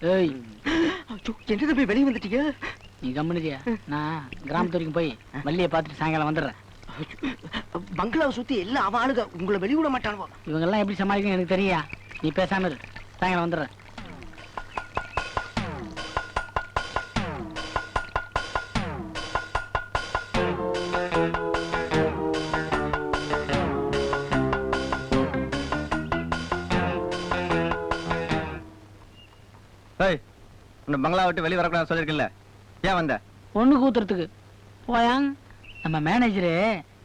ஏய் என்ன போய் வெளியே வந்துட்டீங்க? நீ கம்முனிதியா? நான் கிராமத்து வரைக்கும் போய் வள்ளியை பார்த்துட்டு சாயங்காலம் வந்துடுறேன். பங்களாவை சுத்தி எல்லாம் அவன் ஆளுங்க, உங்களை வெளிவிட மாட்டானுவா. இவங்கெல்லாம் எப்படி சமாளிக்கணும் எனக்கு தெரியா. நீ பேசாம இரு, சாயங்காலம் வந்துடுறேன். உன்னை பங்களா விட்டு வெளியே வரக்கூடாது சொல்லிருக்கல, ஏன் வந்த? பொண்ணு கூத்துறதுக்கு போயாங். நம்ம மேனேஜரு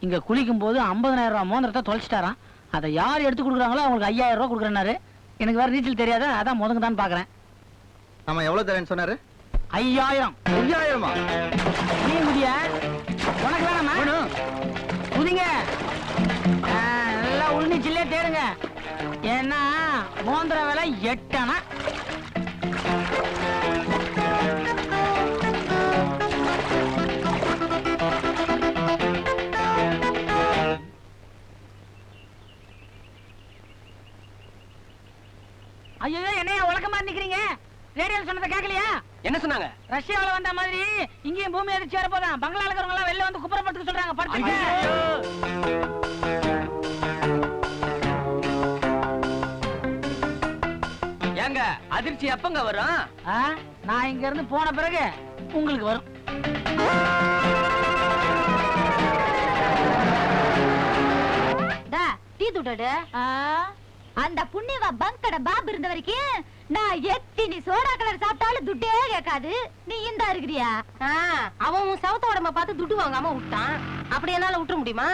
இங்க குளிக்கும் போது 50,000 ரூபாய் மோதிரத்தை தொலைச்சிட்டாராம். அதை யார் எடுத்து கொடுக்குறாங்களோ அவங்களுக்கு 5,000 ரூபாய் கொடுக்குறேன்னாரு. எனக்கு வேற நீச்சல் தெரியாத, அதான் முதங்க தான் பாக்குறேன். ஆமா, எவ்வளவு தரேன்னு சொன்னாரு? 5,000. 5,000-மா? நீ முடிய உனக்கு வேணாமா? புதிங்க எல்லாம் உள்நீச்சிலே தேடுங்க. ஏன்னா மோந்திர விலை 8 அணா. ஐயோ, என்னையா உலகமா நிக்கிறீங்க? ரேடியோல சொன்னதை கேட்கலையா? என்ன சொன்னாங்க? ரஷ்யாவில வந்த மாதிரி இங்கேயும் பூமி அதிர்ச்சி வரப்போதான். பங்களால இருக்கிறவங்க எல்லாம் வெளில வந்து குப்புறப்படுத்துக்க சொல்றாங்க. படுத்துங்க. ஏங்க அதிர்ச்சி எப்பங்க வரும்? நான் இங்க இருந்து போன பிறகு உங்களுக்கு வரும். டீ துட்டடு. அந்த புண்ணியவா பங்கட பாபு இருந்த வரைக்கும் நான் எத்தினி சோடா கலர் சாப்பிட்டாலும் துட்டே கேட்காது. நீ இந்த இருக்கிறியா? அவன் உன் சவுத்த உடம்ப பார்த்து துட்டு வாங்காம விட்டான். அப்படி என்னால விட்டுற முடியுமா?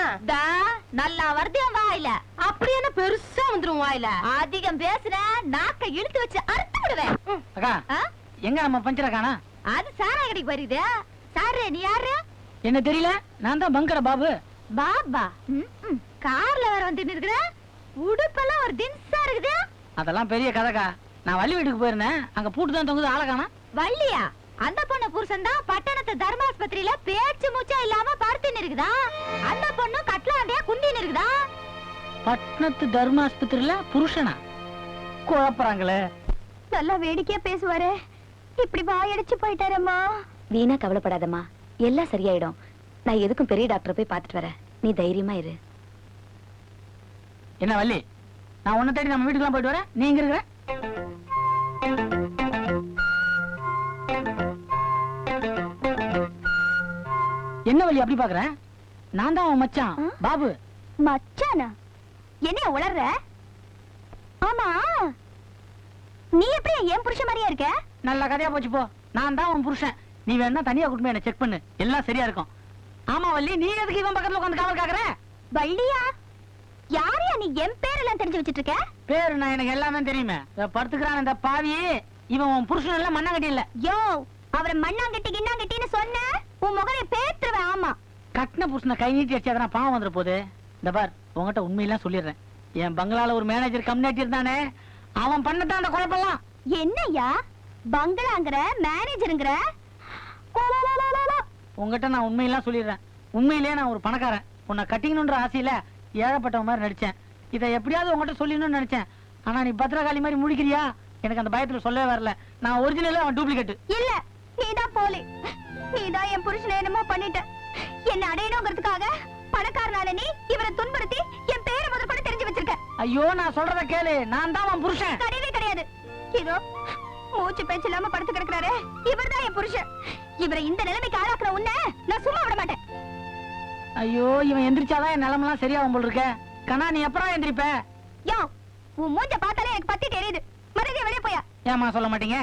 நல்லா வருதியம் வாயில. அப்படி என்ன பெருசா வந்துரும் வாயில. அதிகம் பேசுற நாக்க இழுத்து வச்சு அறுத்து விடுவேன். அக்கா, எங்க நம்ம பஞ்சரக்கானா? அது சாரா கடைக்கு போயிருக்குது. சாரு, நீ யாரு? என்ன தெரியல. நான் தான் பங்கட பாபு. பாபா? கார்ல வேற வந்து இருக்கிற. உடுப்பெல்லாம் ஒரு தின்சா இருக்குது. அதெல்லாம் பெரிய கதைக்கா. நான் வள்ளி வீட்டுக்கு போயிருந்தேன். அங்க பூட்டு தான் தொங்குது, ஆள காணோம். வள்ளியா? அந்த பொண்ணு புருஷன் தான் பட்டணத்து தர்மாஸ்பத்திரியில பேச்சு மூச்சா இல்லாம படுத்துன்னு இருக்குதா. அந்த பொண்ணு கட்லாண்டியா குந்தின்னு இருக்குதா. பட்டணத்து தர்மாஸ்பத்திரியில புருஷனா? குழப்பறாங்களே. நல்லா வேடிக்கையா பேசுவாரு, இப்படி வாயடிச்சு போயிட்டாரம்மா. வீணா கவலைப்படாதம்மா, எல்லாம் சரியாயிடும். நான் எதுக்கும் பெரிய டாக்டரை போய் பார்த்துட்டு வரேன். நீ தைரியமா இரு. என்ன வள்ளி, நான் உன்னை தேடி நம்ம வீட்டுக்குலாம் போயிட்டு வரேன். நீ எங்க இருக்கிற? என்ன வள்ளி அப்படி பாக்குற? நான் தான் உன் மச்சான் பாபு. மச்சானா? என்ன உளர்ற? ஆமா, நீ எப்படி என் புருஷன் மாதிரியா இருக்க? நல்ல கதையா போச்சு போ. நான் தான் உன் புருஷன். நீ வேணா தனியா கூட்டிட்டு என்ன செக் பண்ணு, எல்லாம் சரியா இருக்கும். ஆமா வள்ளி, நீ எதுக்கு இவன் பக்கத்துல உட்காந்து காவல் காக்குற? வள்ளியா? யாரையா நீ என் பேரெல்லாம் தெரிஞ்சு வச்சிட்டு இருக்க? பேரு நான் எனக்கு எல்லாமே தெரியுமே. படுத்துக்கிறான் இந்த பாவி. இவன் உன் புருஷன் எல்லாம் மண்ணாங்கட்டி இல்ல. யோ, அவரை மண்ணாங்கட்டி கிண்ணாங்கட்டின்னு சொன்ன உன் முகரை பேத்துருவேன். ஆமா, கட்டின புருஷனை கை நீட்டி அடிச்சாதான பாவம் வந்துட போகுது. இந்த பார், உங்ககிட்ட உண்மையெல்லாம் சொல்லிடுறேன். என் பங்களால ஒரு மேனேஜர் கம்யூனிட்டி இருந்தானே, அவன் பண்ணதான் அந்த குழப்பெல்லாம். என்னய்யா பங்களாங்கிற மேனேஜருங்கிற? உங்ககிட்ட நான் உண்மையெல்லாம் சொல்லிடுறேன். உண்மையிலேயே நான் ஒரு பணக்காரன். உன்னை கட்டிக்கணுன்ற ஆசையில ஏழப்பட்ட மாதிரி நடிச்சேன். இதை எப்படியாவது உங்ககிட்ட சொல்லணும்னு நினைச்சேன். ஆனா நீ பத்திரகாளி மாதிரி முடிக்கிறியா? எனக்கு அந்த பயத்துல சொல்லவே வரல. நான் ஒரிஜினல், அவன் டூப்ளிகேட். இல்ல, நீதான் போலி. நீதான் என் புருஷனை என்னமோ பண்ணிட்ட. என்ன அடையணுங்கிறதுக்காக பணக்காரனால நீ இவரை துன்புறுத்தி என் பேரை முதற்கொண்டு தெரிஞ்சு வச்சிருக்க. ஐயோ, நான் சொல்றத கேளு. நான் தான் அவன் புருஷன். கிடையவே கிடையாது. இதோ மூச்சு பேச்சு இல்லாம படுத்து கிடக்குறாரு, இவர்தான் என் புருஷன். இவரை இந்த நிலைமைக்கு ஆளாக்குற உன்னை நான் சும்மா விட மாட்டேன். ஐயோ, இவன் எந்திரிச்சாதான் என் நிலைமெல்லாம் சரியாகும் போல் இருக்க. கண்ணா, நீ எப்பறம் எந்திரிப்ப? யோ, உன் மூஞ்ச பார்த்தாலே எனக்கு பத்தி தெரியுது. மறுபடியும் வெளியே போயா. ஏமா சொல்ல மாட்டீங்க?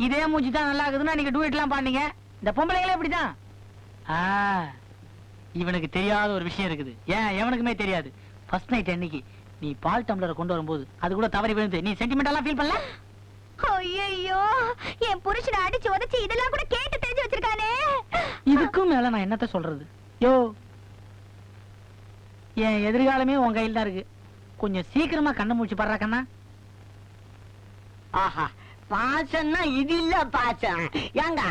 இதே மூஞ்சி தான் நல்லா இருக்குதுன்னா நீங்க டூயட் எல்லாம் பாண்டீங்க. இந்த பொம்பளைங்களே இப்படிதான். இவனுக்கு தெரியாத ஒரு விஷயம் இருக்குது. ஏன் எவனுக்குமே தெரியாது. ஃபர்ஸ்ட் நைட் அன்னைக்கு நீ பால் டம்ளரை கொண்டு வரும்போது அது கூட தவறி விழுந்து நீ சென்டிமெண்டலா ஃபீல் பண்ணல? ஐயோ, என் புருஷனை அடிச்சு உதைச்சு இதெல்லாம் கூட கேட்டு தெரிஞ்சு வச்சிருக்கானே. இதுக்கும் மேல நான் என்னத்த சொல்றது? யோ, என் எதிர்காலமே உன் கையில் தான் இருக்கு. கொஞ்சம் சீக்கிரமா கண்ணை மூச்சு படுறா கண்ணா. ஆஹா, பாசம்னா இது இல்ல பாசம். ஏங்க,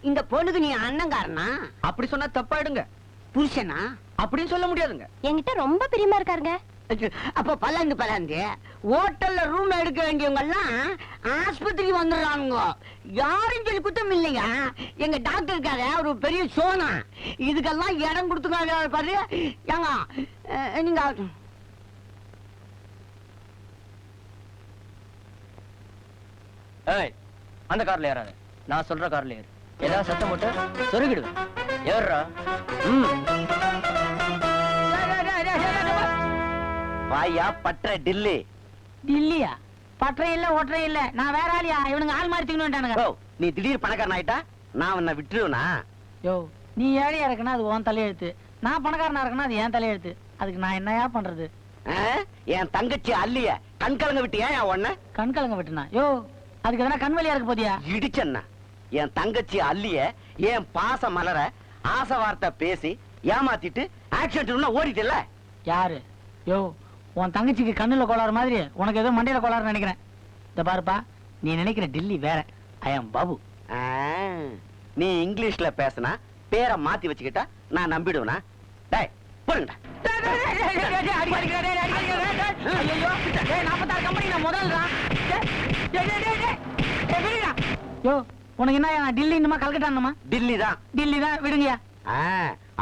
இந்த பொண்ணுக்கு நீ அண்ணங்காரனா? அப்படி சொன்னா தப்பாயிடுங்க. புருஷனா? அப்படின்னு சொல்ல முடியாதுங்க. என்கிட்ட ரொம்ப பிரியமா இருக்காருங்க. அப்ப பலந்து ஹோட்டல்ல ரூம் எடுக்க வேண்டியவங்க எல்லாம் ஆஸ்பத்திரிக்கு வந்துடுறானுங்க. யாரும் சொல்லி குத்தம் இல்லைங்க. எங்க டாக்டர் இருக்காரு, அவரு பெரிய சோனா. இதுக்கெல்லாம் இடம் கொடுத்துக்காங்க பாரு. ஏங்க நீங்க ஏய், அந்த கார்ல ஏறாத. நான் சொல்ற கார்ல ஏறு. ஏதாவது சத்தம் போட்டு சொருகிடுவேன். ஏறுறா. வாயா பற்ற டில்லி. இல்லையா பற்றையும் இல்ல ஒற்றையும் இல்ல, நான் வேற ஆளியா? இவனுங்க ஆள் மாறி தூக்கிட்டு ஓ, நீ திடீர் பணக்காரன் ஆயிட்டா நான் உன்னை விட்டுருவனா? யோ, நீ ஏழையா இருக்குன்னா அது உன் தலையெழுத்து, நான் பணக்காரனா இருக்குன்னா அது என் தலையெழுத்து. அதுக்கு நான் என்னையா பண்றது? என் தங்கச்சி அல்லிய கண் கலங்க விட்டு ஏன் ஒன்ன கண் கலங்க விட்டுனா? யோ, அதுக்கு எதனா கண் வலியா இருக்கு போதியா? இடிச்சன்னா என் தங்கச்சி அல்லிய என் பாச மலர ஆசை வார்த்தை பேசி ஏமாத்திட்டு ஆக்சிடென்ட் ஓடிட்டல. யாரு? யோ, உன் தங்கச்சிக்கு கண்ணுல கோளாறு மாதிரி உனக்கு ஏதோ மண்டையில கோளாறு நினைக்கிறேன். இந்த பாருப்பா, நீ நினைக்கிற டில்லி வேற. ஐ அம் பாபு. நீ இங்கிலீஷ்ல பேசினா பேரை மாத்தி வச்சுக்கிட்டா நான் நம்பிடுவேனா? டேய் போடுங்கடா. யோ, உனக்கு என்ன டில்லி இன்னுமா கல்கட்டான்னுமா? டில்லி தான். டில்லி தான், விடுங்கயா.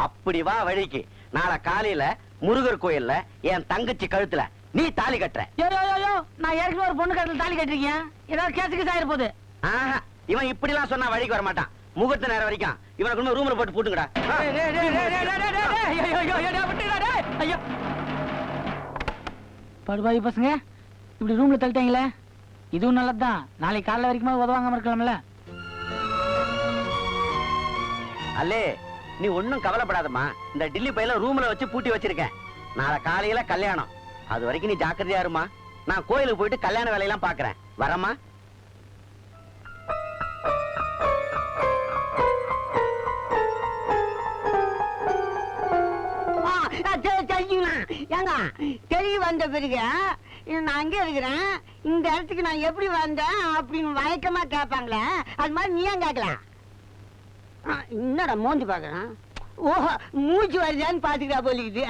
அப்படி வா வழிக்கு. நாளை காலையில முருகர் கோயில்ல என் தங்கச்சி கழுத்துல நீ தாலி கட்டுற. யோ யோ யோ யோ, நான் ஏற்கனவே ஒரு பொண்ணு கழுத்துல தாலி கட்டிருக்கேன். ஏதாவது கேஸுக்கு ஆயிர போகுது. இவன் இப்படி எல்லாம் சொன்னா வழிக்கு வர மாட்டான். முகூர்த்த நேரம் வரைக்கும் இவனுக்கு இன்னும் ரூம்ல போட்டு பூட்டுங்கடா. படுபாவி பசங்க, இப்படி ரூம்ல தள்ளிட்டீங்களே. இதுவும் நல்லதுதான், நாளைக்கு காலைல வரைக்கும் உதவாங்க இருக்கலாம்ல. அல்லே, நீ ஒண்ணும் கவலைப்படாதம்மா. இந்த டில்லி பையில ரூம்ல வச்சு பூட்டி வச்சிருக்கேன். நாளை காலையில கல்யாணம். அது வரைக்கும் நீ ஜாக்கிரதையா இருமா. நான் கோயிலுக்கு போயிட்டு கல்யாண வேலையெல்லாம் பாக்குறேன். வரமா? ஏங்க தெரிய வந்த பிறகு நான் அங்கே இருக்கிறேன், இந்த இடத்துக்கு நான் எப்படி வந்தேன் அப்படின்னு வழக்கமா கேட்பாங்களே, அது மாதிரி நீ ஏன் கேட்கல? என்னடா மோந்து பாக்குறேன். ஓஹோ, மூச்சு வருதான்னு பாத்துக்கிறா போலிக்குது.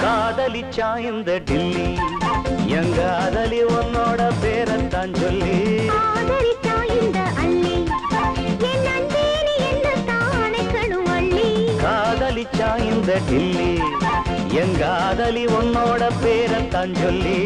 காதலிச்சா இந்த டில்லி எங்க காதலி உன்னோட பேரத்தான் சொல்லி. காதலிச்சா இந்த டில்லி எங்க காதலி உன்னோட பேரத்தான் சொல்லி.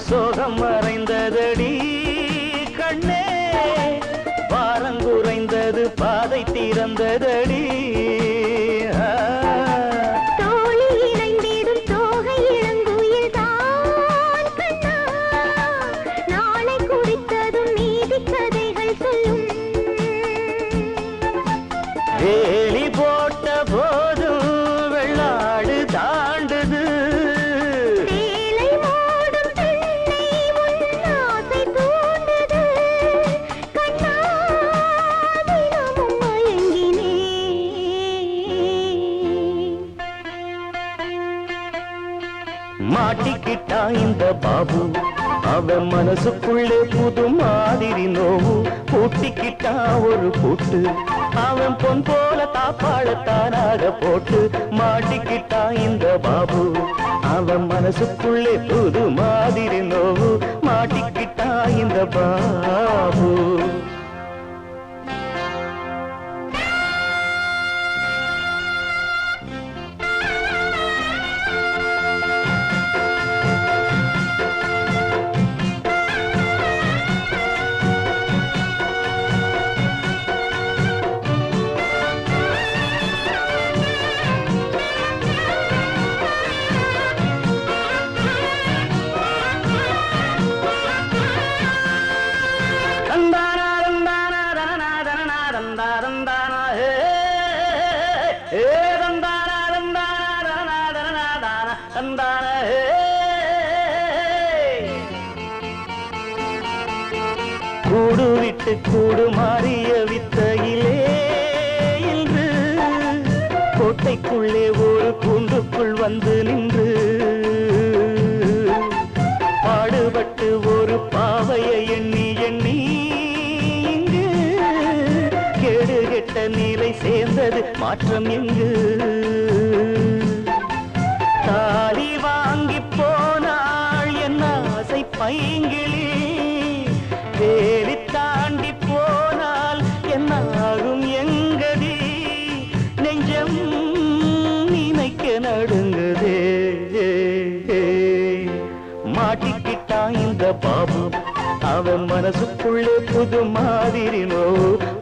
சோகம் மறைந்ததடி கண்ணே, வாரங்குறைந்தது பாதை திறந்ததடி. வேலி போட்ட போதும் வெள்ளாடு தாண்டுது. மாட்டிக்கிட்டா இந்த பாபு, அவன் மனசுக்குள்ளே புது மாதிரி நோவு. பூட்டிக்கிட்டா ஒரு பூட்டு, அவன் பொன் போல தாப்பாளத்தானாக போட்டு. மாட்டிக்கிட்டா இந்த பாபு, அவன் மனசுக்குள்ளே புது மாதிரி நோவு. மாட்டிக்கிட்டா இந்த பாபு. கூடு விட்டு கூடு மாறிய வித்தையிலே இன்று கோட்டைக்குள்ளே ஒரு கூண்டுக்குள் வந்து நின்று பாடுபட்டு ஒரு பாவையை எண்ணி எண்ணி இங்கு கேடு கெட்ட நிலை சேர்ந்தது மாற்றம் எங்கு தாலி வாங்கி போனாள் என்ன ஆசை பைங்கிளி வேலி தாண்டி போனால் என்ன ஆகும் எங்கதி நெஞ்சம் நினைக்க நடுங்குதே மாட்டிக்கிட்டான் இந்த பாபு அவன் மனசுக்குள்ளே புது மாதிரி நோ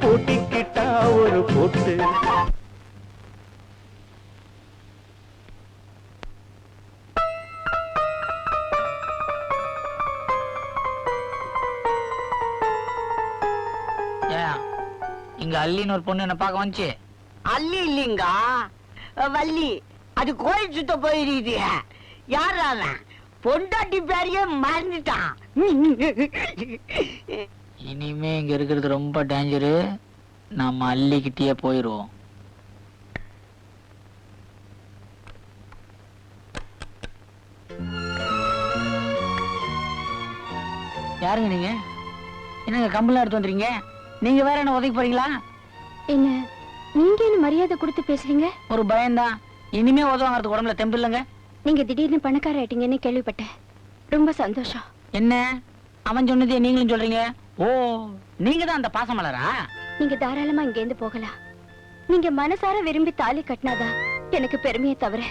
பூட்டிக்கிட்டா ஒரு போட்டு இங்க அல்லின்னு ஒரு பொண்ணு என்ன பார்க்க வந்துச்சு. அல்லி இல்லைங்க வள்ளி. அது கோயில் சுத்த போயிருக்குது. யார் அவன்? பொண்டாட்டி பேரையே மறந்துட்டான். இனிமே இங்க இருக்கிறது ரொம்ப டேஞ்சரு. நம்ம அல்லிக்கிட்டே போயிருவோம். யாருங்க நீங்க? என்னங்க கம்பளம் எடுத்து வந்துறீங்க? நீங்க வேற என்ன உதைக்க போறீங்களா? என்ன நீங்க என்ன மரியாதை கொடுத்து பேசுறீங்க? ஒரு பயம்தான். இனிமே உதவாங்கிறது உடம்புல தெம்பு இல்லைங்க. நீங்க திடீர்னு பணக்கார ஆயிட்டீங்கன்னு கேள்விப்பட்டேன். ரொம்ப சந்தோஷம். என்ன அவன் சொன்னதே நீங்களும் சொல்றீங்க? ஓ, நீங்க தான் அந்த பாசமலரா? நீங்க தாராளமா இங்க இருந்து போகலாம். நீங்க மனசார விரும்பி தாலி கட்டினாதான் எனக்கு பெருமையை தவிர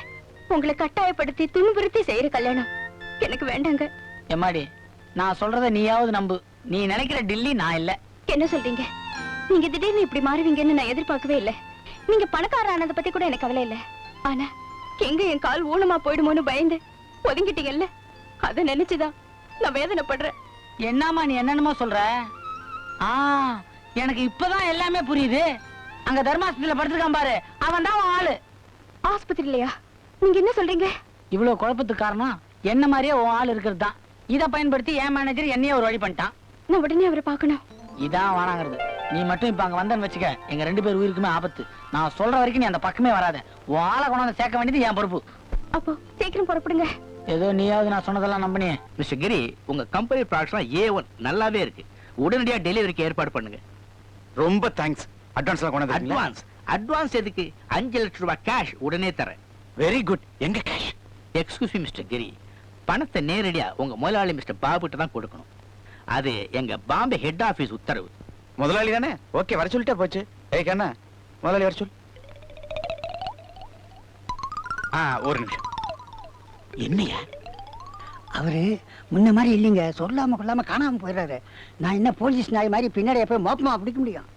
உங்களை கட்டாயப்படுத்தி துன்புறுத்தி செய்யற கல்யாணம் எனக்கு வேண்டாங்க. எம்மாடி, நான் சொல்றத நீயாவது நம்பு. நீ நினைக்கிற டில்லி நான் இல்ல. என்ன சொல்றீங்க? நீங்க திடீர்னு இப்படி மாறுவீங்கன்னு நான் எதிர்பார்க்கவே இல்லை. நீங்க பணக்கார ஆனதை பத்தி கூட எனக்கு கவலை இல்லை. ஆனா எங்க என் கால் ஊனமா போயிடுமோன்னு பயந்து ஒதுங்கிட்டீங்கல்ல, அதை நினைச்சுதான் நான் வேதனைப்படுறேன். என்னம்மா நீ என்னென்னமோ சொல்ற? எனக்கு இப்பதான் எல்லாமே புரியுது. அங்க தர்மாஸ்பத்திரியில படுத்துக்கான் பாரு, அவன் தான் ஆளு. ஆஸ்பத்திரியிலயா? நீங்க என்ன சொல்றீங்க? இவ்வளவு குழப்பத்துக்கு காரணம் என்ன மாதிரியே உன் ஆள் இருக்கிறது தான். இதை பயன்படுத்தி என் மேனேஜர் என்னையே ஒரு வழி பண்ணிட்டான். நான் உடனே அவரை பார்க்கணும். இதான் வானாங்கிறது. நீ மட்டும் இப்ப அங்க வந்தன்னு வச்சுக்க, எங்க 2 பேர் உயிருக்குமே ஆபத்து. நான் சொல்ற வரைக்கும் நீ அந்த பக்கமே வராத. உன் ஆளை கொண்டாந்து சேர்க்க வேண்டியது என் பொறுப்பு. அப்போ சீக்கிரம் புறப்படுங்க. ஏதோ நீயாவது நான் சொன்னதெல்லாம் நம்பினே. மிஸ்டர் கிரி, உங்க கம்பெனி ப்ராடக்ட்ஸ்லாம் A1 நல்லாவே இருக்கு. உடனடியா டெலிவரிக்கு ஏற்பாடு பண்ணுங்க. ரொம்ப தேங்க்ஸ். அட்வான்ஸ்லாம் கொண்டு அட்வான்ஸ்? அட்வான்ஸ் எதுக்கு? 5 லட்சம் ரூபாய் கேஷ் உடனே தரேன். Very good. எங்க கேஷ்? எக்ஸ்கியூஸ் மீ மிஸ்டர் கிரி, பணத்தை நேரடியா உங்க முதலாளி மிஸ்டர் பாபுட்ட தான் கொடுக்கணும். அது எங்க பாம்பே ஹெட் ஆபீஸ் உத்தரவு. முதலாளி தானே? ஓகே, வர சொல்லிட்டா போச்சு. ஏய் கண்ணா, முதலாளி வர சொல். ஒரு நிமிஷம். என்னையா அவரு முன்ன மாதிரி இல்லைங்க. சொல்லாம கொள்ளாம காணாம போயிடுறாரு. நான் என்ன போலீஸ் நாய் மாதிரி பின்னாடி போய் மோப்பமா பிடிக்க முடியும்?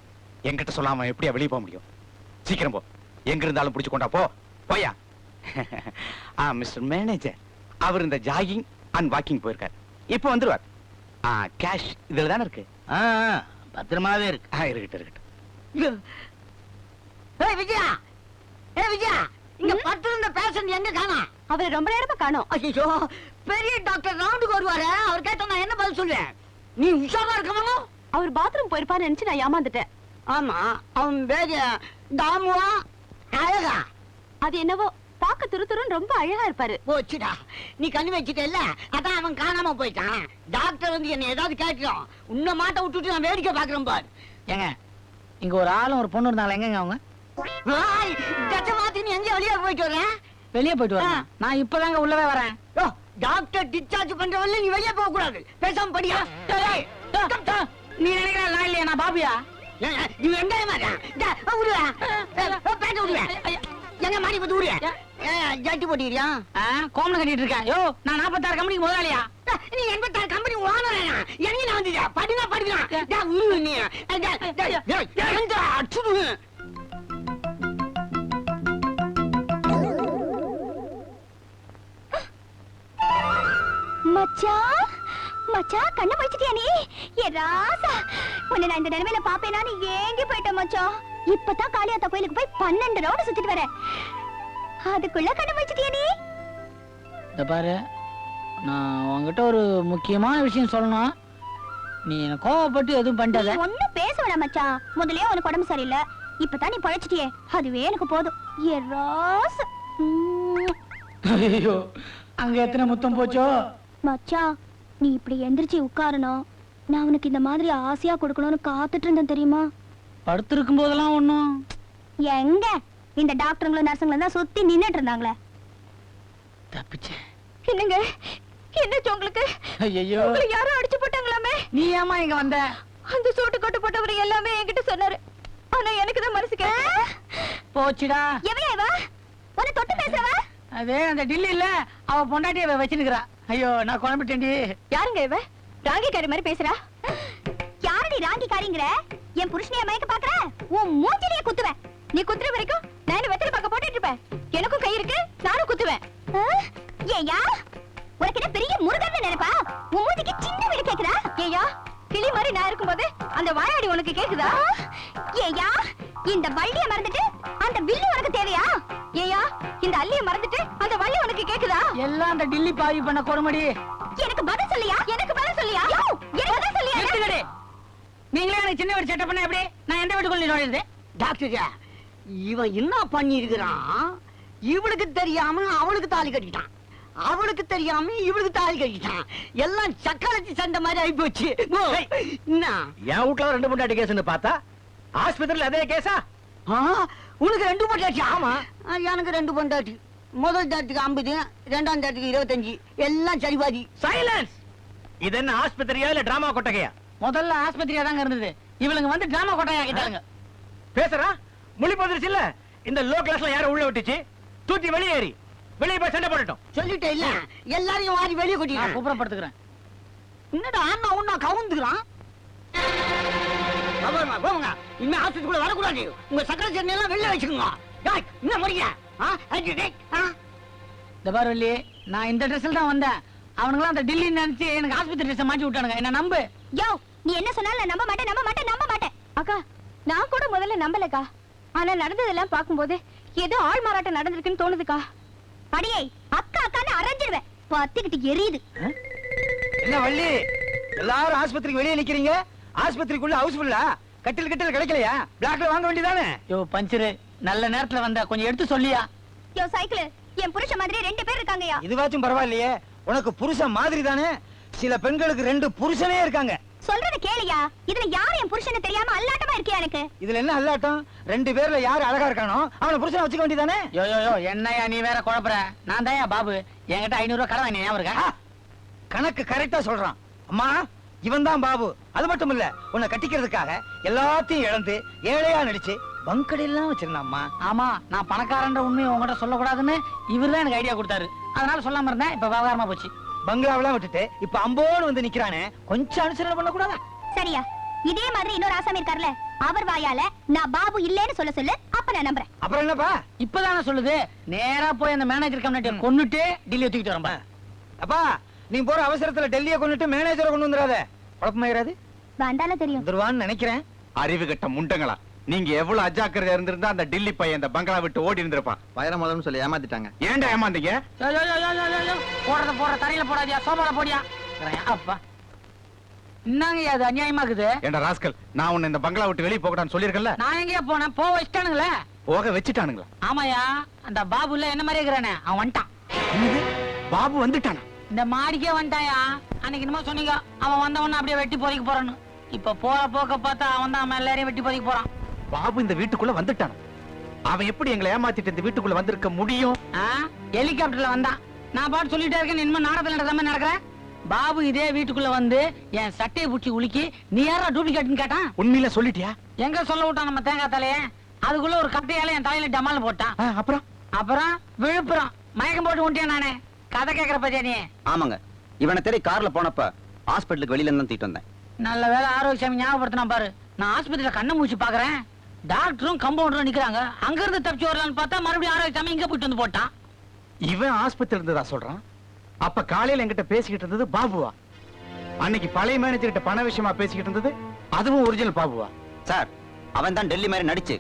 என்கிட்ட சொல்லாம எப்படியா வெளியே போக முடியும்? சீக்கிரம் போ. எங்க இருந்தாலும் பிடிச்சு கொண்டா போ. போயா. மிஸ்டர் மேனேஜர், அவர் இந்த ஜாகிங் அண்ட் வாக்கிங் போயிருக்காரு. இப்போ வந்துருவார். கேஷ் இதுல தானே இருக்கு. பத்திரமாவே இருக்கு. இருக்கட்டும் இருக்கட்டும். விஜயா, விஜயா, இங்க படுத்திருந்த பேஷண்ட் எங்க காணோம்? அவரை ரொம்ப நேரமா காணோம். ஐயோ, பெரிய டாக்டர் ரவுண்டுக்கு வருவாரு. அவர் கேட்ட நான் என்ன பதில் சொல்லுவேன்? நீ உஷாரா இருக்கணும். அவர் பாத்ரூம் போயிருப்பான்னு நினைச்சு நான் ஏமாந்துட்டேன். ஆமா, அவன் பேரு தாமுவா அழகா. அது என்னவோ பாக்க துருதுருன்னு ரொம்ப அழகா இருப்பாரு. போச்சுடா, நீ கண்ணு வச்சுட்டல, அதான் அவன் காணாம போயிட்டான். டாக்டர் வந்து என்ன ஏதாவது கேட்கிறோம், உன்னை மாட்ட விட்டுட்டு நான் வேடிக்கை பாக்குறேன் பாரு. ஏங்க, இங்க ஒரு ஆளும் ஒரு பொண்ணு இருந்தாலும் எங்கங்க அவங்க? மாத்தி நீ எங்க வெளியே போயிட்டு வரேன்? வெளியே போயிட்டு வரேன். நான் இப்பதாங்க உள்ளவே வரேன். டாக்டர் டிஸ்சார்ஜ் பண்றவல்ல நீ வெளியே போக கூடாது. பேசாம படியா. நீ நினைக்கிற நான் இல்லையா, நான் பாபியா? நீ வெங்காயம் எங்க மாடி பத்து ஊரு ஜட்டி போட்டியா? கோமனை கட்டிட்டு இருக்கேன். யோ, நான் 46 கம்பெனிக்கு முதலாளியா? நீ 86 கம்பெனி ஓனரா? எனக்கு நான் வந்து படினா படிக்கலாம். உருவு நீ அச்சுடு. மச்சான், மச்சான் கண்ண முடிச்சிட்டியா நீ? ஏ ராசா, உன்னை நான் இந்த நிலைமையில பாப்பேனா? நீ ஏங்கி போயிட்ட மச்சான். இப்பதான் காளியாத்தா கோயிலுக்கு போய் 12 ரவுண்ட் சுத்திட்டு வரேன். அதுக்குள்ள கண்ண முடிச்சிட்டியா நீ? இந்த பாரு, நான் உங்ககிட்ட ஒரு முக்கியமான விஷயம் சொல்லணும். நீ என்ன கோவப்பட்டு எதுவும் பண்ணாத. ஒன்னும் பேச வேணாம் மச்சான். முதல்லயே உனக்கு உடம்பு சரியில்லை, இப்பதான் நீ பழைச்சிட்டியே, அதுவே எனக்கு போதும். ஏ ராஸ். ஐயோ, அங்க எத்தனை முத்தம் போச்சோ. மச்சான், நீ இப்படி எந்திரிச்சு உட்காரணும். நான் உனக்கு இந்த மாதிரி ஆசையா கொடுக்கணும்னு காத்துட்டு இருந்தேன் தெரியுமா? படுத்திருக்கும் போதெல்லாம் ஒண்ணும். எங்க இந்த டாக்டருங்களும் நர்ஸுங்களும் தான் சுத்தி நின்னுட்டு இருந்தாங்களே. தப்பிச்சேன். என்னங்க என்னாச்சு உங்களுக்கு? ஐயோ, உங்களை யாரும் அடிச்சு போட்டாங்களாமே? நீ ஏமா இங்க வந்த? அந்த சோட்டு கொட்டு போட்டவர் எல்லாமே என்கிட்ட சொன்னாரு. ஆனா எனக்கு தான் மனசு கேட்கல. போச்சுடா. எவையா இவ? உன்னை தொட்டு பேசுறவ? அதே அந்த டில்லி இல்ல, அவ பொண்டாட்டிய வச்சிருக்கிறா. ஐயோ, நான் குழம்பிட்டேன்டி. யாருங்க இவ? ராங்கிக்காரி மாதிரி பேசுறா. யாரடி ராங்கிக்காரிங்கற? என் புருஷனைய மயக்க பாக்குற? உன் மூஞ்சிலே குத்துவேன். நீ குத்துற வரைக்கும் நான் என்ன வெத்தலை பாக்க போட்டுட்டு இருப்பேன். எனக்கும் கை இருக்கு, நானும் குத்துவேன். ஏயா, உனக்கு என்ன பெரிய முருகன்னு நினைப்பா? உன் மூஞ்சிக்கு சின்ன வீடு கேக்குதா? ஏயா, கிளி மாதிரி நான் இருக்கும்போது அந்த வாயாடி உனக்கு கேக்குதா? ஏயா, இந்த வள்ளிய மறந்துட்டு அந்த வில்லு உனக்கு தேவையா? ஏயா, இந்த அள்ளிய மறந்துட்டு அந்த வள்ளி உனக்கு கேக்குதா? எல்லாம் அந்த டில்லி பாவி பண்ண கொடுமடி. எனக்கு பதில் சொல்லியா? எனக்கு பதில் சொல்லியா? எனக்கு பதில் சொல்லியா? எடுத்துக்கடி. நீங்களே எனக்கு சின்ன வீடு செட்டப் பண்ண எப்படி? நான் எந்த வீட்டுக்குள்ள நுழையுது? டாக்டர், இவன் என்ன பண்ணி இருக்கிறான்? இவளுக்கு தெரியாம அவளுக்கு தாலி கட்டிட்டான், அவளுக்கு தெரியாம இவளுக்கு தாலி கட்டிட்டான். எல்லாம் சக்கரத்தி சண்டை மாதிரி ஆகி போச்சு. என்ன என் வீட்டுல 2 பொண்டாட்டி கேஸ்னு பார்த்தா ஆஸ்பத்திரியில அதே கேஸா? உனக்கு 2 பொண்டாட்டி? ஆமா, எனக்கு 2 பொண்டாட்டி. முதல் தாட்டுக்கு 50, 2ஆம் தாட்டுக்கு 25, எல்லாம் சரிபாதி. சைலன்ஸ். இது என்ன ஆஸ்பத்திரியா இல்ல டிராமா கொட்டகையா? முதல்ல ஆஸ்பத்திரியா தாங்க இருந்தது. இவளுங்க வந்து டிராமா கொட்டையா ஆகிட்டாங்க. பேசுறா மொழி பதிர்ச்சி இல்ல. இந்த லோ கிளாஸ்ல யார உள்ள விட்டுச்சு? தூக்கி வெளியேறி வெளியே போய் சண்டை போடட்டும். சொல்லிட்டே இல்ல, எல்லாரையும் வாரி வெளியே நான் கொட்டிட்டான். குப்புறப்படுத்துக்கிறேன். என்னடா அண்ணா உன்னா கவுந்துக்கிறான்? போங்க, இனிமே ஆஸ்பத்திரிக்குள்ள வரக்கூடாது. உங்க சக்கரை சட்னி எல்லாம் வெளில வச்சுக்கோங்க. என்ன முடிய? இந்த பாரு வள்ளி, நான் இந்த ட்ரெஸ்ல தான் வந்தேன். அவனுங்களாம் அந்த டில்லி நினைச்சு எனக்கு ஆஸ்பத்திரி ட்ரெஸ் மாட்டி விட்டானுங்க. என்ன நம்பு. யோ, நீ என்ன சொன்னாலும் நான் நம்ப மாட்டேன், நம்ப மாட்டேன், நம்ப மாட்டேன். அக்கா, நான் கூட முதல்ல நம்பலக்கா. ஆனா நடந்ததெல்லாம் பாக்கும்போது ஏதோ ஆள் மாறாட்டம் நடந்திருக்குன்னு தோணுதுக்கா. அடியே, அக்கா அக்கான்னு அரைஞ்சிடுவேன். பத்திக்கிட்டு எரியுது. என்ன வள்ளி, எல்லாரும் ஆஸ்பத்திரிக்கு வெளியே நிக்கிறீங்க? ஆஸ்பத்திரிக்குள்ள ஹவுஸ்ஃபுல்லா? கட்டில் கட்டில் கிடைக்கலையா? பிளாக்ல வாங்க வேண்டியதானே? யோ பஞ்சரு, நல்ல நேரத்துல வந்த, கொஞ்சம் எடுத்து சொல்லியா? யோ சைக்கிள், என் புருஷன் மாதிரி 2 பேர் இருக்காங்கயா. இதுவாச்சும் பரவாயில்லையே, உனக்கு புருஷன் மாதிரி தானே. சில பெண்களுக்கு 2 புருஷனே இருக்காங்க. சொல்றத கேளியா. இதுல யார் என் புருஷனை தெரியாம அல்லாட்டமா இருக்கியா எனக்கு? இதுல என்ன அல்லாட்டம்? 2 பேர்ல யாரு அழகா இருக்கானோ அவனை புருஷனை வச்சுக்க வேண்டியதானே? யோ யோ யோ, என்னையா நீ வேற குழப்பற? நான் தான் பாபு, என்கிட்ட 500 ரூபாய் கடன் வாங்கினேன், ஞாபகம் இருக்கா? கணக்கு கரெக்டா சொல்றான். அம்மா, இவன் தான் பாபு. அது மட்டும் இல்ல, உன்னை கட்டிக்கிறதுக்காக எல்லாத்தையும் இழந்து ஏழையா நடிச்சு பங்கடையெல்லாம் வச்சிருந்தாம்மா. ஆமா, நான் பணக்காரன்ற உண்மையை உங்ககிட்ட சொல்லக்கூடாதுன்னு இவர்தான் எனக்கு ஐடியா கொடுத்தாரு. அதனால சொல்லாம இருந்தேன். இப்ப விவகாரமா போச்சு. பங்களாவெல்லாம் விட்டுட்டு இப்ப அம்போன்னு வந்து நிக்கிறானே, கொஞ்சம் அனுசரணை பண்ண கூடாதா? சரியா, இதே மாதிரி இன்னொரு ஆசாமி இருக்கார்ல, அவர் வாயால நான் பாபு இல்லேன்னு சொல்ல சொல்லு, அப்ப நான் நம்புறேன். அப்புறம் என்னப்பா? இப்பதானே சொல்லுது. நேரா போய் அந்த மேனேஜர் கம்யூனிட்டியை கொன்னுட்டு டில்லியை தூக்கிட்டு வரம்பா. அப்பா, நீ போற அவசரத்துல டெல்லியை கொண்டுட்டு மேனேஜரை கொண்டு வந்துடாத. குழப்பமாயிராது. வந்தால தெரியும். வந்துருவான்னு நினைக்கிறேன். அறிவு கட்ட முண்டங்களா, நீங்க எவ்வளவு அஜாக்கிரதையா இருந்திருந்தா அந்த டில்லி பையன் இந்த பங்களா விட்டு ஓடி இருந்திருப்பான். வைரமலம்னு சொல்லி ஏமாத்திட்டாங்க. ஏன்டா ஏமாந்தீங்க? யோ, யோ, யோ, யோ, யோ, யோ, யோ. போடுற தரையில போடாதியா, சோபால போடியா. அப்பா, என்னங்க அது அநியாயமா இருக்குது? ஏன்டா ராஸ்கல், நான் உன்னை இந்த பங்களா விட்டு வெளியே போகட்டான்னு சொல்லியிருக்கேன்ல. நான் எங்கேயா போனேன்? போக வச்சுட்டானுங்களே. போக வச்சுட்டானுங்களா? ஆமாயா, அந்த பாபு இல்ல என்ன மாதிரி இருக்கிறானே, அவன் வந்துட்டான். என்னது? பாபு வந்துட்டானா? இந்த மாடிக்கே வந்துட்டாயா. அன்னைக்கு என்னமோ சொன்னீங்க, அவன் வந்தவன அப்படியே வெட்டி போதைக்கு போறான்னு. இப்ப போற போக்க பார்த்தா அவன் தான் அவன் எல்லாரையும் வெட்டி போதைக்கு போறான். பாபு இந்த வீட்டுக்குள்ள வந்துட்டானா? அவன் எப்படி எங்களை ஏமாத்திட்டு இந்த வீட்டுக்குள்ள வந்திருக்க முடியும்? ஹெலிகாப்டர்ல வந்தான். நான் பாட்டு சொல்லிட்டே இருக்கேன், இனிமே நாடகத்துல நடக்கிற மாதிரி நடக்கிறேன். பாபு இதே வீட்டுக்குள்ள வந்து என் சட்டையை பூச்சி உலுக்கி, நீ யாரா டூப்ளிகேட்னு கேட்டான். உண்மையில சொல்லிட்டியா? எங்க சொல்ல விட்டான் நம்ம தேங்காய் தலையே. அதுக்குள்ள ஒரு கட்டையால என் தலையில டமால் போட்டான். அப்புறம் விழுப்புரம் மயக்கம் போட்டு விட்டேன் நானே. கதை கேட்கிற பத்தியா நீ? ஆமாங்க, இவனை தேடி கார்ல போனப்ப ஹாஸ்பிட்டலுக்கு வெளியில இருந்து தூக்கிட்டு வந்தேன். நல்ல வேலை ஆரோக்கியசாமி ஞாபகப்படுத்தினா பாரு. நான் ஆஸ்பத்திரியில கண்ணை மூச்சு பாக்குறேன், டாக்டரும் கம்பவுண்டரும் நிக்கிறாங்க. அங்க இருந்து தப்பிச்சு வரலான்னு பார்த்தா மறுபடியும் ஆரோக்கியசாமி இங்க போயிட்டு வந்து போட்டான். இவன் ஆஸ்பத்திரி இருந்ததா சொல்றான். அப்ப காலையில என்கிட்ட பேசிக்கிட்டு இருந்தது பாபுவா? அன்னைக்கு பழைய மேனேஜர் கிட்ட பண விஷயமா பேசிக்கிட்டு இருந்தது அதுவும் ஒரிஜினல் பாபுவா? சார், அவன் தான் டெல்லி மாதிரி நடிச்சு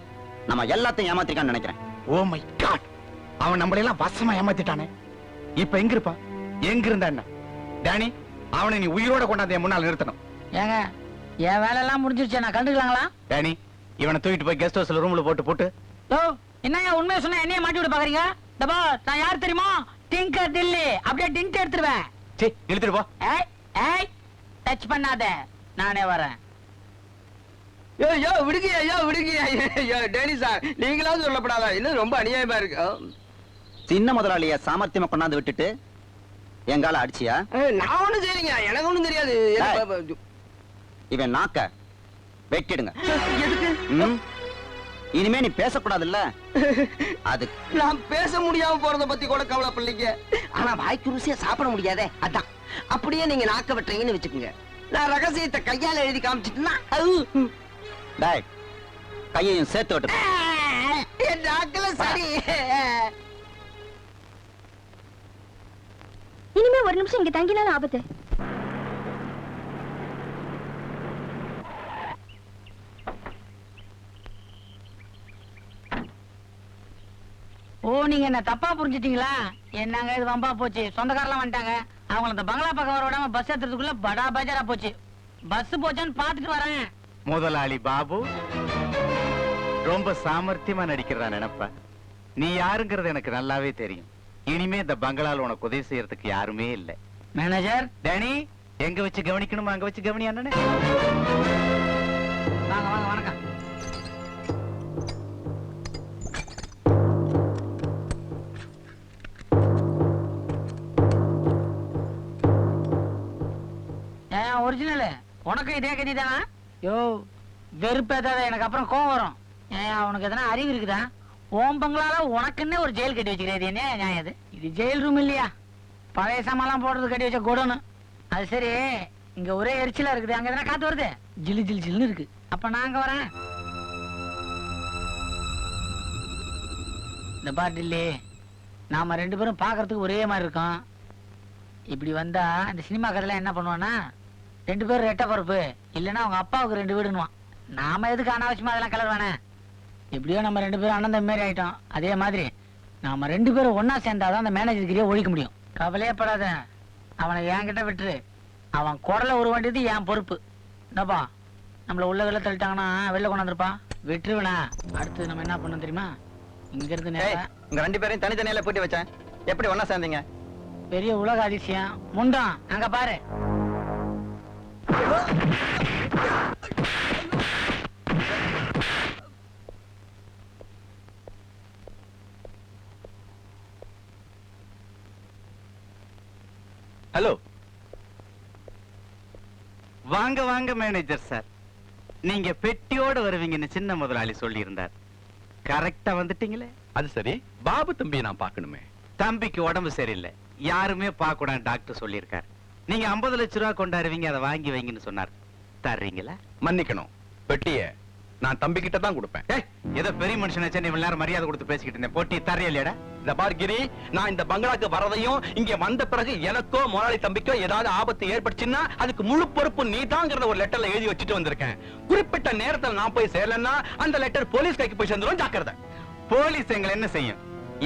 நம்ம எல்லாத்தையும் ஏமாத்திருக்கான்னு நினைக்கிறேன். ஓ மை காட், அவன் நம்மள எல்லாம் வசமா ஏமாத்திட்டானே. இப்ப எங்க இருப்பான்? எங்க இருந்தா என்ன? டேனி, அவனை நீ உயிரோட கொண்டாந்து என் முன்னால் நிறுத்தணும். ஏங்க என் வேலையெல்லாம் முடிஞ்சிருச்சு, நான் கண்டுக்கலாங்களா? டேனி, இவனை தூக்கிட்டு போய் கெஸ்ட் ஹவுஸ்ல ரூம்ல போட்டு ஓ என்னங்க உண்மையை சொன்னா என்னைய மாட்டி விட பாக்குறீங்க? டபா நான் யார் தெரியுமா? டிங்கர் டில்லி. அப்படியே டிங்க் எடுத்துருவேன். சீ, இழுத்துட்டு போ. ஏய் ஏய் டச் பண்ணாத, நானே வரேன். யோ விடுங்க டேனி சார், நீங்களாவது சொல்லப்படாதா? இன்னும் ரொம்ப அநியாயமா இருக்கு. சின்ன முதலாளிய சாமர்த்தியமா கொண்டாந்து விட்டுட்டு எங்கால அடிச்சியா? நான் ஒண்ணும் செய்யலீங்க, எனக்கு ஒண்ணும் தெரியாது. இவன் நாக்க வெட்டிடுங்க. எதுக்கு? இனிமே நீ பேசக்கூடாதுல்ல. அது நான் பேச முடியாம போறத பத்தி கூட கவலைப்படலீங்க. ஆனா வாய்க்கு ருசியா சாப்பிட முடியாதே, அதான். அப்படியே நீங்க நாக்க வெட்டுறீங்கன்னு வச்சுக்கோங்க, நான் ரகசியத்தை கையால எழுதி காமிச்சிட்டுனா டேய், கையையும் சேர்த்து விட்டு. என் நாக்குல சரி. இனிமே ஒரு நிமிஷம் இங்க தங்கினாலும் ஆபத்து. ஓ நீங்க என்ன தப்பா புரிஞ்சிட்டீங்களா? என்னங்க இது வம்பா போச்சு. சொந்தக்காரெல்லாம் வந்துட்டாங்க, அவங்க அந்த பங்களா பக்கம் வர விடாம பஸ் ஏத்துறதுக்குள்ள படா பஜாரா போச்சு. பஸ் போச்சான்னு பாத்துட்டு வரேன். முதலாளி பாபு ரொம்ப சாமர்த்தியமா நடிக்கிறதா நினைப்ப. நீ யாருங்கிறது எனக்கு நல்லாவே தெரியும். இனிமே இந்த பங்களால உனக்கு உதவி செய்யறதுக்கு யாருமே இல்ல. மேனேஜர் டேனி, எங்க வச்சு கவனிக்கணுமா அங்க வச்சு கவனி. அண்ணனே வாங்க வாங்க, வணக்கம். ஒரிஜினல் உனக்கு இதே கதி தானா? யோ வெறுப்பேதாத, எனக்கு அப்புறம் கோவம் வரும். ஏன் உனக்கு எதனா அறிவு இருக்குதா? ஓம் பங்களால உனக்குன்னே ஒரு ஜெயில் கட்டி வச்சுக்கிறது என்ன நியாயம்? இது இது ஜெயில் ரூம் இல்லையா? பழைய சாமான்லாம் போடுறது கட்டி வச்ச குடோனு. அது சரி, இங்க ஒரே எரிச்சலா இருக்குது. அங்க எதனா காத்து வருது? ஜிலு ஜிலு ஜில்னு இருக்கு. அப்ப நான் அங்க வரேன். இந்த பாட்டில்லே நாம ரெண்டு பேரும் பாக்குறதுக்கு ஒரே மாதிரி இருக்கோம். இப்படி வந்தா இந்த சினிமா கதையில என்ன பண்ணுவான்னா, ரெண்டு பேரும் ரெட்டை பருப்பு, இல்லைன்னா அவங்க அப்பாவுக்கு 2 வீடுன்னுவான். நாம எதுக்கு அனாவசியமா அதெல்லாம் கலர்வானே? எப்படியோ நம்ம 2 பேரும் அண்ணன் தம்பி மாதிரி ஆயிட்டோம். அதே மாதிரி நாம 2 பேரும் ஒன்னா சேர்ந்தாதான் அந்த மேனேஜர்கிட்டயே ஒழிக்க முடியும். கவலையே படாத, அவனை என்கிட்ட விட்டுரு. அவன் குடலை ஒரு வேண்டியது என் பொறுப்பு. என்னப்பா, நம்மள உள்ள வெளில தள்ளிட்டாங்கன்னா வெளில கொண்டாந்துருப்பான். விட்டுருவனா? அடுத்து நம்ம என்ன பண்ணணும் தெரியுமா? இங்க இருந்து உங்க 2 பேரையும் தனித்தனியில போட்டி வச்சேன், எப்படி ஒன்னா சேர்ந்தீங்க? பெரிய உலக அதிசயம். முண்டம் அங்க பாரு. ஹலோ, வாங்க வாங்க மேனேஜர் சார். நீங்க பெட்டியோட வருவீங்கன்னு சின்ன முதலாளி சொல்லி இருந்தார். கரெக்டா வந்துட்டீங்களே. அது சரி, பாபு தம்பி நான் பார்க்கணுமே. தம்பிக்கு உடம்பு சரியில்லை, யாருமே பார்க்க கூடாது டாக்டர் சொல்லியிருக்காரு. நீங்க 50 லட்சம் ரூபாய் கொண்டாருவீங்க, அதை வாங்கி வைங்கன்னு சொன்னார். தர்றீங்களா? மன்னிக்கணும், பெட்டிய நான் தம்பி கிட்ட தான் கொடுப்பேன். ஏதோ பெரிய மனுஷனாச்சே, நீ இவ்வளவு நேரம் மரியாதை கொடுத்து பேசிக்கிட்டு இருந்தேன். போட்டி தரையில்லையடா. இந்த பார்கிரி, நான் இந்த பங்களாக்கு வரதையும் இங்க வந்த பிறகு எனக்கோ முதலாளி தம்பிக்கோ ஏதாவது ஆபத்து ஏற்பட்டுச்சுன்னா அதுக்கு முழு பொறுப்பு நீதாங்கிறத ஒரு லெட்டர்ல எழுதி வச்சுட்டு வந்திருக்கேன். குறிப்பிட்ட நேரத்தில் நான் போய் சேரலன்னா அந்த லெட்டர் போலீஸ் கைக்கு போய் சேர்ந்துரும், ஜாக்கிரதை. போலீஸ் எங்களை என்ன செய்யும்?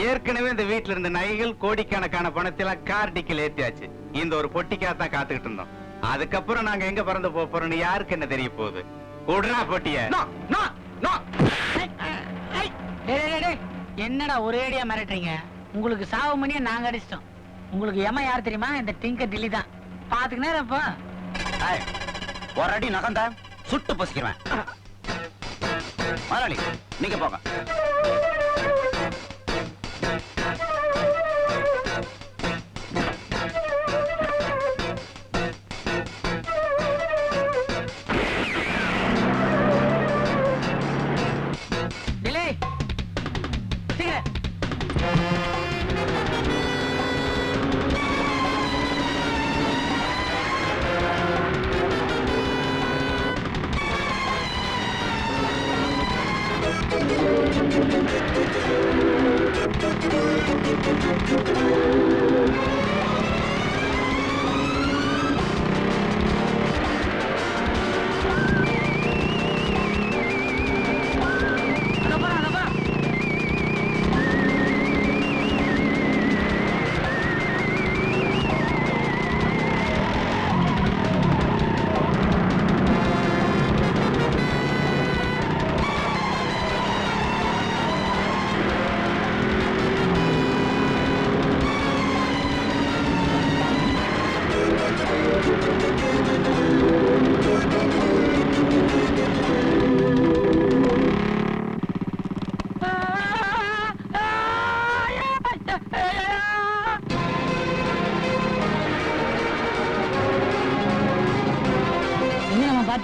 ஏற்கனவே இந்த வீட்டுல இருந்த நகைகள் கோடிக்கணக்கான பணத்தெல்லாம் கார் டிக்கில் ஏத்தியாச்சு. இந்த ஒரு பொட்டிக்காத்தான் காத்துக்கிட்டு இருந்தோம். அதுக்கப்புறம் நாங்க எங்க பறந்து போறோம்னு யாருக்கு என்ன தெரிய போகுது? உடனே பொட்டிய. என்னடா ஒரேடியா மிரட்டுறீங்க? உங்களுக்கு சாவு மணியை நாங்க அடிச்சிட்டோம். உங்களுக்கு ஏமா யார் தெரியுமா? இந்த டிங்கர் டில்லி தான். பாத்துக்கினே இருப்ப. ஒரு அடி நகந்தா சுட்டு பொசிக்கிறேன். முதலாளி நீங்க போங்க.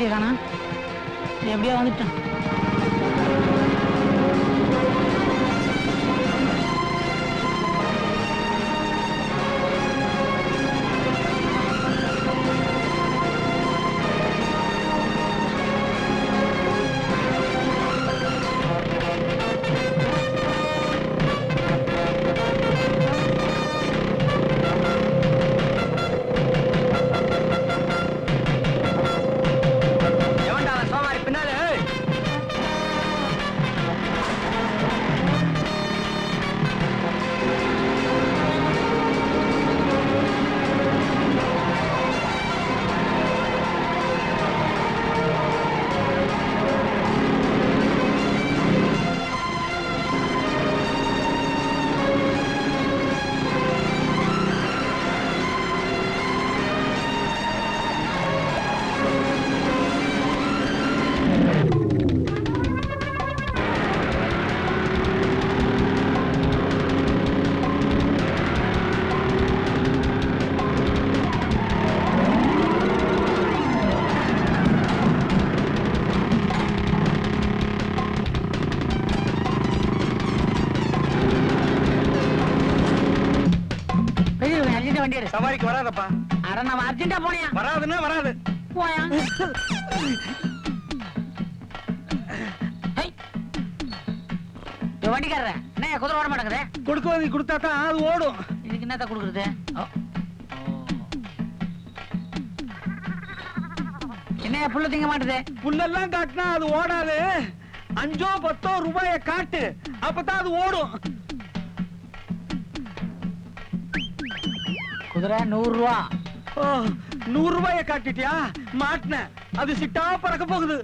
வண்டியை காணா எப்படியோ வந்துட்டேன். எவன்டா அவன் சோமாரி பின்னால? ஏய்! பெரிய அர்ஜென்டா வண்டி எடு. சவாரிக்கு வராதப்பா. அட நம்ம அர்ஜென்டா போனியா வராதுன்னா வராது. போயா. வண்டிக்காரர என்ன குதிரை ஓட மாட்டேங்குது. கொடுக்க கொடுத்தா தான் அது ஓடும். இதுக்கு என்னத்த கொடுக்குறது? என்ன புல்லு திங்க மாட்டுது? புல்லெல்லாம் காட்டினா அது ஓடாது. 5-10 ரூபாய காட்டு, அப்பதான் அது ஓடும். குதிரை 100 ரூபா. 100 ரூபாய காட்டிட்டியா? மாட்டின அது சிட்டா பறக்க போகுது.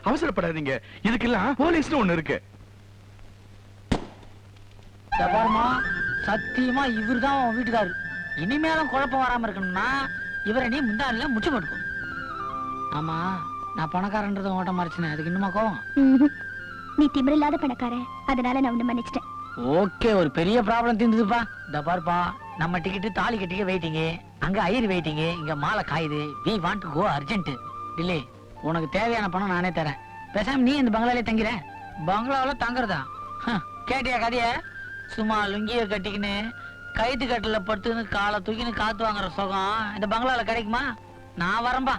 அவசரப்படாதீங்க, இதுக்கெல்லாம் போலீஸ்னு ஒண்ணு இருக்கு. பாருமா, சத்தியமா இவர்தான் உன் வீட்டுக்காரு. இனிமேலும் குழப்பம் வராம இருக்கணும்னா இவரை நீ முந்தாளில முச்சு போட்டுக்கும். ஆமா, நான் பணக்காரன்றத உங்கள்கிட்ட மறைச்சினேன், அதுக்கு இன்னுமா கோவம்? நீ திமிரில்லாத பணக்காரன், அதனால நான் உன்னை மன்னிச்சிட்டேன். ஓகே, ஒரு பெரிய ப்ராப்ளம் தீர்ந்துதுப்பா. இந்த பாருப்பா, நம்ம டிக்கெட்டு தாலி கட்டிக்க வெயிட்டிங்க, அங்க ஐயர் வெயிட்டிங்க, இங்க மாலை காயுது. We want to go urgent. Delhi, உனக்கு தேவையான பணம் நானே தரேன். பேசாம நீ இந்த பங்களாலே தங்கிற. பங்களாவில தங்குறதா? கேட்டியா கதைய? சும்மா லுங்கிய கட்டிக்கின்னு கைத்து கட்டில படுத்துன்னு காலை தூக்கின்னு காத்து வாங்குற சுகம் இந்த பங்களால கிடைக்குமா? நான் வரேன்பா.